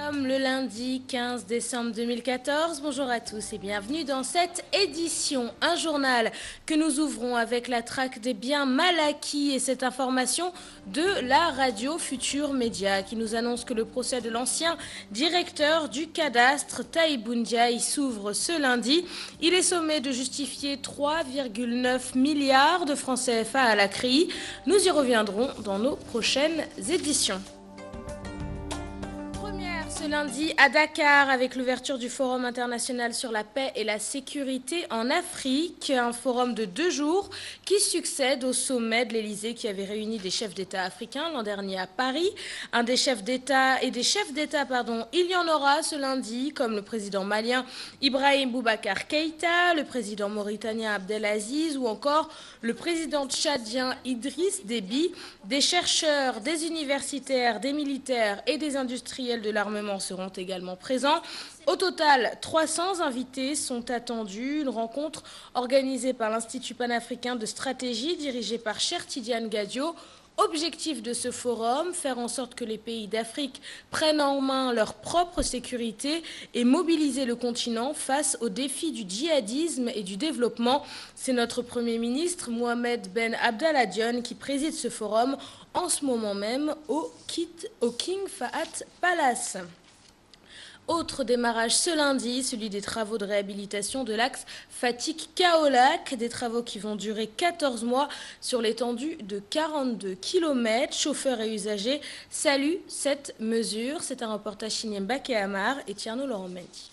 sommes le lundi 15 décembre 2014. Bonjour à tous et bienvenue dans cette édition. Un journal que nous ouvrons avec la traque des biens mal acquis et cette information de la radio Futur Média qui nous annonce que le procès de l'ancien directeur du cadastre Taïb Ndiaye s'ouvre ce lundi. Il est sommé de justifier 3,9 milliards de francs CFA à la CRI. Nous y reviendrons dans nos prochaines éditions. Ce lundi à Dakar avec l'ouverture du Forum international sur la paix et la sécurité en Afrique, un forum de 2 jours qui succède au sommet de l'Elysée qui avait réuni des chefs d'État africains l'an dernier à Paris. Un des chefs d'État et des chefs d'État, il y en aura ce lundi, comme le président malien Ibrahim Boubacar Keïta, le président mauritanien Abdelaziz ou encore le président tchadien Idriss Déby. Des chercheurs, des universitaires, des militaires et des industriels de l'armement seront également présents. Au total, 300 invités sont attendus. Une rencontre organisée par l'Institut panafricain de stratégie dirigé par Cher Tidiane Gadio. Objectif de ce forum, faire en sorte que les pays d'Afrique prennent en main leur propre sécurité et mobiliser le continent face aux défis du djihadisme et du développement. C'est notre Premier ministre, Mohamed Ben Abdallah Dionne, qui préside ce forum en ce moment même au King Fahd Palace. Autre démarrage ce lundi, celui des travaux de réhabilitation de l'axe Fatick-Kaolack, des travaux qui vont durer 14 mois sur l'étendue de 42 km. Chauffeurs et usagers saluent cette mesure. C'est un reportage signé Mbaké Amar et Tierno Laurent Mendy.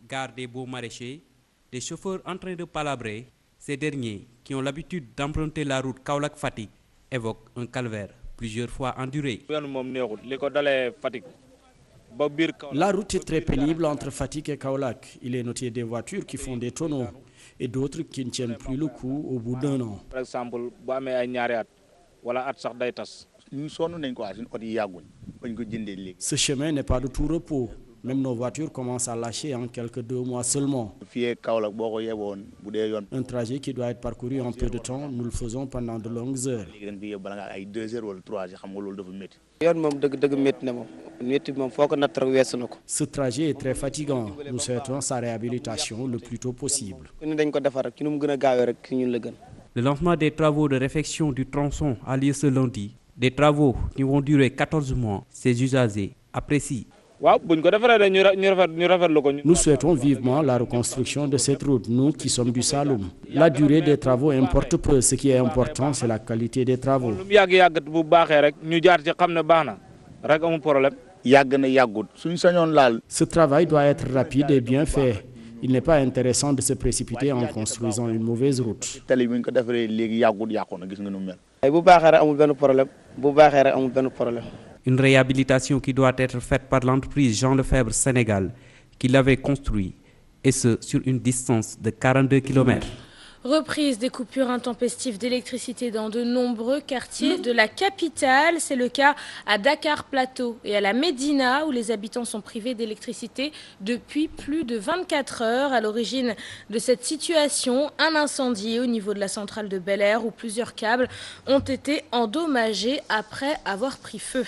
Gare des Beaux Maraîchers, des chauffeurs en train de palabrer, ces derniers qui ont l'habitude d'emprunter la route Kaolack-Fatick évoquent un calvaire plusieurs fois enduré. La route est très pénible entre Fatick et Kaolack. Il est noté des voitures qui font des tonneaux et d'autres qui ne tiennent plus le coup au bout d'un an. Par exemple, ce chemin n'est pas de tout repos. Même nos voitures commencent à lâcher en quelques 2 mois seulement. Un trajet qui doit être parcouru en peu de temps, nous le faisons pendant de longues heures. Ce trajet est très fatigant. Nous souhaitons sa réhabilitation le plus tôt possible. Le lancement des travaux de réfection du tronçon a lieu ce lundi. Des travaux qui vont durer 14 mois. Ces usagers apprécient. Nous souhaitons vivement la reconstruction de cette route, nous qui sommes du Saloum. La durée des travaux importe peu. Ce qui est important, c'est la qualité des travaux. Ce travail doit être rapide et bien fait. Il n'est pas intéressant de se précipiter en construisant une mauvaise route. Une réhabilitation qui doit être faite par l'entreprise Jean Lefebvre Sénégal, qui l'avait construit, et ce sur une distance de 42 km. Reprise des coupures intempestives d'électricité dans de nombreux quartiers de la capitale. C'est le cas à Dakar Plateau et à la Médina où les habitants sont privés d'électricité depuis plus de 24 heures. À l'origine de cette situation, un incendie au niveau de la centrale de Bel Air où plusieurs câbles ont été endommagés après avoir pris feu.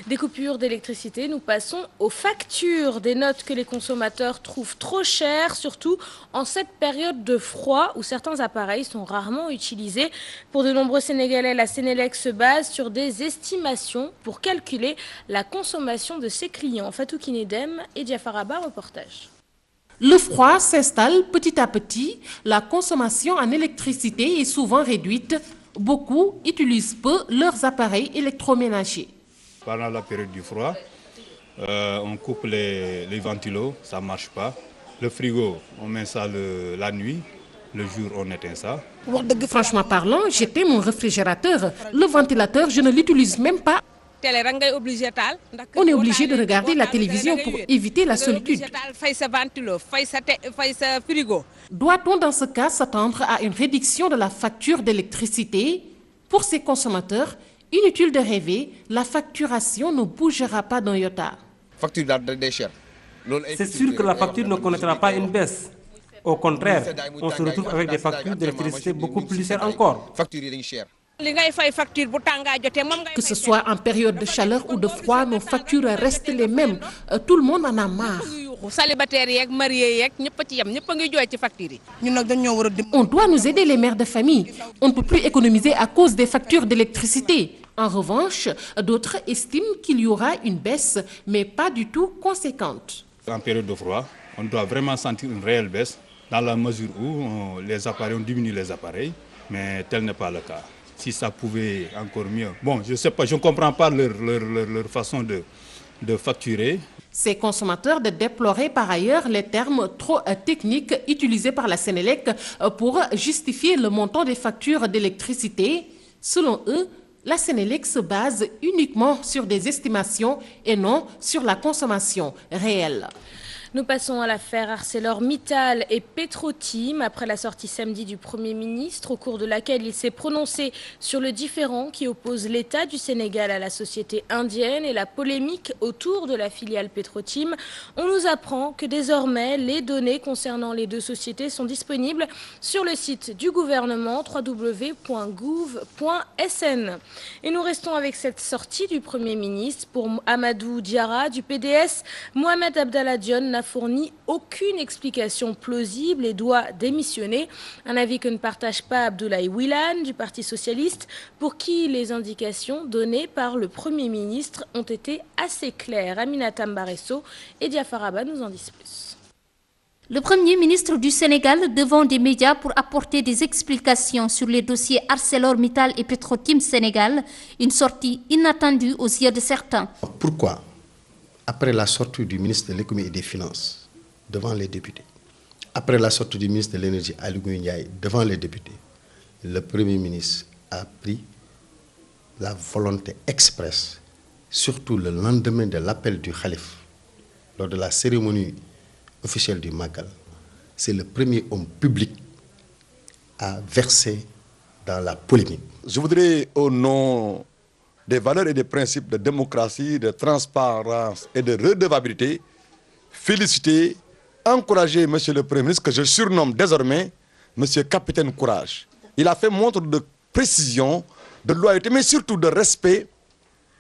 Des coupures d'électricité, nous passons aux factures, des notes que les consommateurs trouvent trop chères, surtout en cette période de froid où certains appareils sont rarement utilisés. Pour de nombreux Sénégalais, la Sénélec se base sur des estimations pour calculer la consommation de ses clients. Fatou Kinedem et Diafaraba, reportage. Le froid s'installe petit à petit, la consommation en électricité est souvent réduite. Beaucoup utilisent peu leurs appareils électroménagers. Pendant la période du froid, on coupe les ventilos, ça ne marche pas. Le frigo, on met ça la nuit, le jour on éteint ça. Franchement parlant, j'éteins mon réfrigérateur. Le ventilateur, je ne l'utilise même pas. On est obligé de regarder la télévision pour éviter la solitude. Doit-on dans ce cas s'attendre à une réduction de la facture d'électricité? Pour ces consommateurs, inutile de rêver, la facturation ne bougera pas d'un iota. C'est sûr que la facture ne connaîtra pas une baisse. Au contraire, on se retrouve avec des factures d'électricité beaucoup plus chères encore. Que ce soit en période de chaleur ou de froid, nos factures restent les mêmes. Tout le monde en a marre. On doit nous aider les mères de famille. On ne peut plus économiser à cause des factures d'électricité. En revanche, d'autres estiment qu'il y aura une baisse, mais pas du tout conséquente. En période de froid, on doit vraiment sentir une réelle baisse dans la mesure où on diminue les appareils, mais tel n'est pas le cas. Si ça pouvait encore mieux. Bon, je ne sais pas, je ne comprends pas leur façon de facturer. Ces consommateurs de déplorer par ailleurs les termes trop techniques utilisés par la Sénélec pour justifier le montant des factures d'électricité. Selon eux, la Sénélec se base uniquement sur des estimations et non sur la consommation réelle. Nous passons à l'affaire ArcelorMittal et Petrotim après la sortie samedi du Premier ministre au cours de laquelle il s'est prononcé sur le différend qui oppose l'État du Sénégal à la société indienne et la polémique autour de la filiale Petrotim. On nous apprend que désormais les données concernant les deux sociétés sont disponibles sur le site du gouvernement www.gouv.sn. Et nous restons avec cette sortie du Premier ministre. Pour Amadou Diarra du PDS, Mohamed Abdallah Dionne n'a fourni aucune explication plausible et doit démissionner. Un avis que ne partage pas Abdoulaye Wilane du Parti socialiste, pour qui les indications données par le Premier ministre ont été assez claires. Aminata Mbaresso et Diafaraba nous en disent plus. Le Premier ministre du Sénégal devant des médias pour apporter des explications sur les dossiers ArcelorMittal et Petrotim Sénégal, une sortie inattendue aux yeux de certains. Pourquoi, après la sortie du ministre de l'Économie et des Finances devant les députés, après la sortie du ministre de l'Énergie Aly Ngouille Ndiaye devant les députés, le Premier ministre a pris la volonté expresse, surtout le lendemain de l'appel du Khalif, lors de la cérémonie officielle du Magal, c'est le premier homme public à verser dans la polémique. Je voudrais, au nom des valeurs et des principes de démocratie, de transparence et de redevabilité, féliciter, encourager M. le Premier ministre, que je surnomme désormais M. Capitaine Courage. Il a fait montre de précision, de loyauté, mais surtout de respect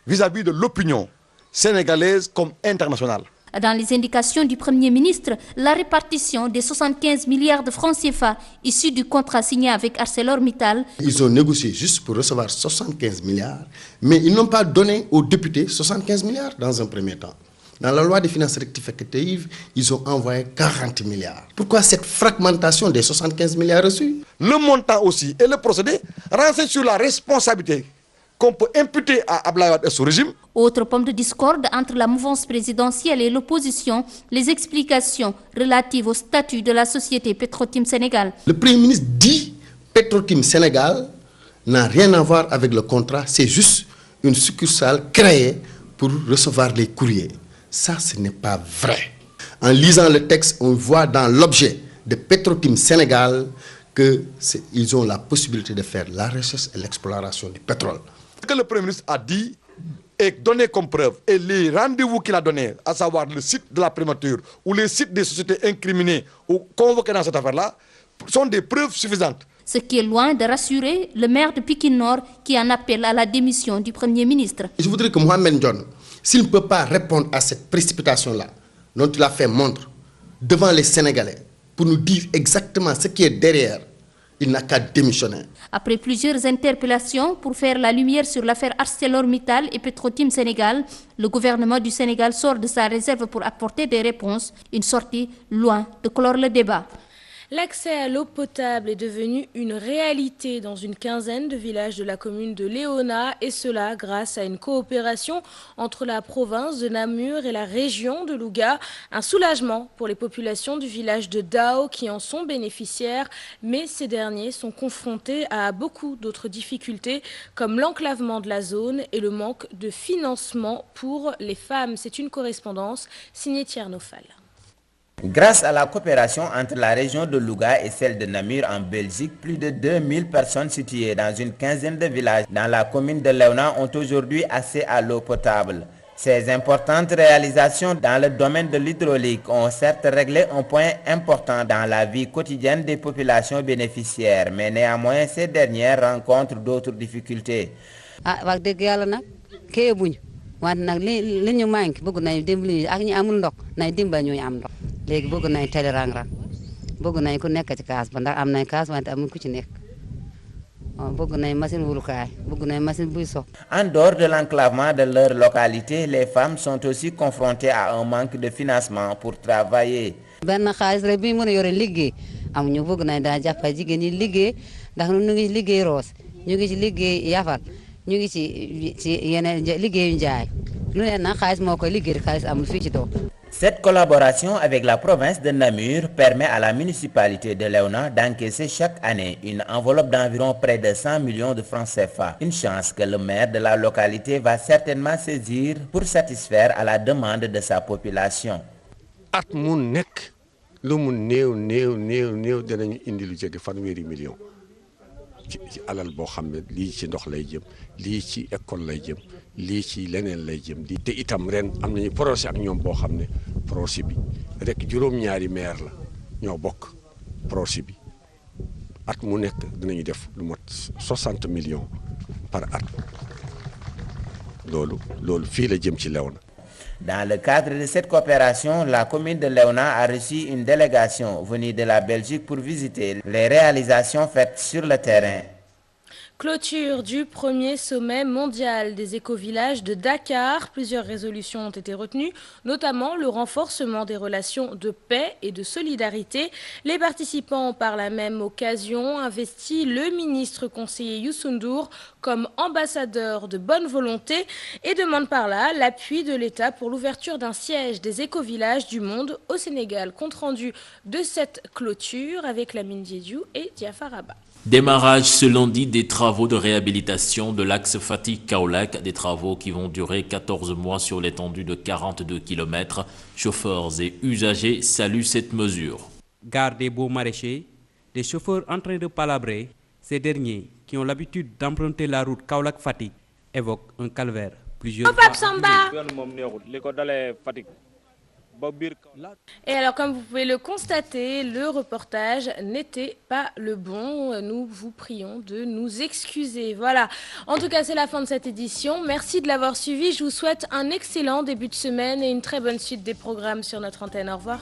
vis-à-vis de l'opinion sénégalaise comme internationale. Dans les indications du Premier ministre, la répartition des 75 milliards de francs CFA issus du contrat signé avec ArcelorMittal. Ils ont négocié juste pour recevoir 75 milliards, mais ils n'ont pas donné aux députés 75 milliards dans un premier temps. Dans la loi des finances rectificatives, ils ont envoyé 40 milliards. Pourquoi cette fragmentation des 75 milliards reçus? Le montant aussi et le procédé renseignent sur la responsabilité qu'on peut imputer à Abdoulaye Wade et son régime. Autre pomme de discorde entre la mouvance présidentielle et l'opposition, les explications relatives au statut de la société Petrotim Sénégal. Le Premier ministre dit Petrotim Sénégal n'a rien à voir avec le contrat, c'est juste une succursale créée pour recevoir les courriers. Ça, ce n'est pas vrai. En lisant le texte, on voit dans l'objet de Petrotim Sénégal qu'ils ont la possibilité de faire la recherche et l'exploration du pétrole. Ce que le Premier ministre a dit et donné comme preuve, et les rendez-vous qu'il a donnés, à savoir le site de la primature ou les sites des sociétés incriminées ou convoquées dans cette affaire-là, sont des preuves suffisantes. Ce qui est loin de rassurer le maire de Pikine Nord qui en appelle à la démission du Premier ministre. Je voudrais que Mohamed Dionne, s'il ne peut pas répondre à cette précipitation-là, dont il a fait montre devant les Sénégalais, pour nous dire exactement ce qui est derrière, il n'a qu'à démissionner. Après plusieurs interpellations pour faire la lumière sur l'affaire ArcelorMittal et Petrotim Sénégal, le gouvernement du Sénégal sort de sa réserve pour apporter des réponses, une sortie loin de clore le débat. L'accès à l'eau potable est devenu une réalité dans une quinzaine de villages de la commune de Léona, et cela grâce à une coopération entre la province de Namur et la région de Louga. Un soulagement pour les populations du village de Dao qui en sont bénéficiaires, mais ces derniers sont confrontés à beaucoup d'autres difficultés comme l'enclavement de la zone et le manque de financement pour les femmes. C'est une correspondance signée Tiernofal. Grâce à la coopération entre la région de Louga et celle de Namur en Belgique, plus de 2000 personnes situées dans une quinzaine de villages dans la commune de Léona ont aujourd'hui accès à l'eau potable. Ces importantes réalisations dans le domaine de l'hydraulique ont certes réglé un point important dans la vie quotidienne des populations bénéficiaires, mais néanmoins ces dernières rencontrent d'autres difficultés. En dehors de l'enclavement de leur localité, les femmes sont aussi confrontées à un manque de financement pour travailler. Cette collaboration avec la province de Namur permet à la municipalité de Léona d'encaisser chaque année une enveloppe d'environ près de 100 millions de francs CFA. Une chance que le maire de la localité va certainement saisir pour satisfaire à la demande de sa population. ci alal boo xam ne lii ci ndox lay jëm lii ci école lay jëm lii ci leneen lay jëm di te itam ren am nañu projet ak ñoom boo xam ne projet bi rek juróom-ñaari maire la ñoo bokk projet bi at mu nekk dinañu def lu mot 60 millions par at loolu fii la jëm ci Léona. Dans le cadre de cette coopération, la commune de Léona a reçu une délégation venue de la Belgique pour visiter les réalisations faites sur le terrain. Clôture du premier sommet mondial des écovillages de Dakar. Plusieurs résolutions ont été retenues, notamment le renforcement des relations de paix et de solidarité. Les participants ont par la même occasion investi le ministre conseiller Youssou N'Dour comme ambassadeur de bonne volonté et demandent par là l'appui de l'État pour l'ouverture d'un siège des écovillages du monde au Sénégal. Compte rendu de cette clôture avec Lamine Diédiou et Diafar Abba. Démarrage ce lundi des travaux de réhabilitation de l'axe Fatick-Kaolack, des travaux qui vont durer 14 mois sur l'étendue de 42 km. Chauffeurs et usagers saluent cette mesure. Gare des Beaux Maraîchers, des chauffeurs en train de palabrer, ces derniers qui ont l'habitude d'emprunter la route Kaolack-Fatick évoquent un calvaire plusieurs fois. Et alors, comme vous pouvez le constater, le reportage n'était pas le bon. Nous vous prions de nous excuser. Voilà. En tout cas, c'est la fin de cette édition. Merci de l'avoir suivi. Je vous souhaite un excellent début de semaine et une très bonne suite des programmes sur notre antenne. Au revoir.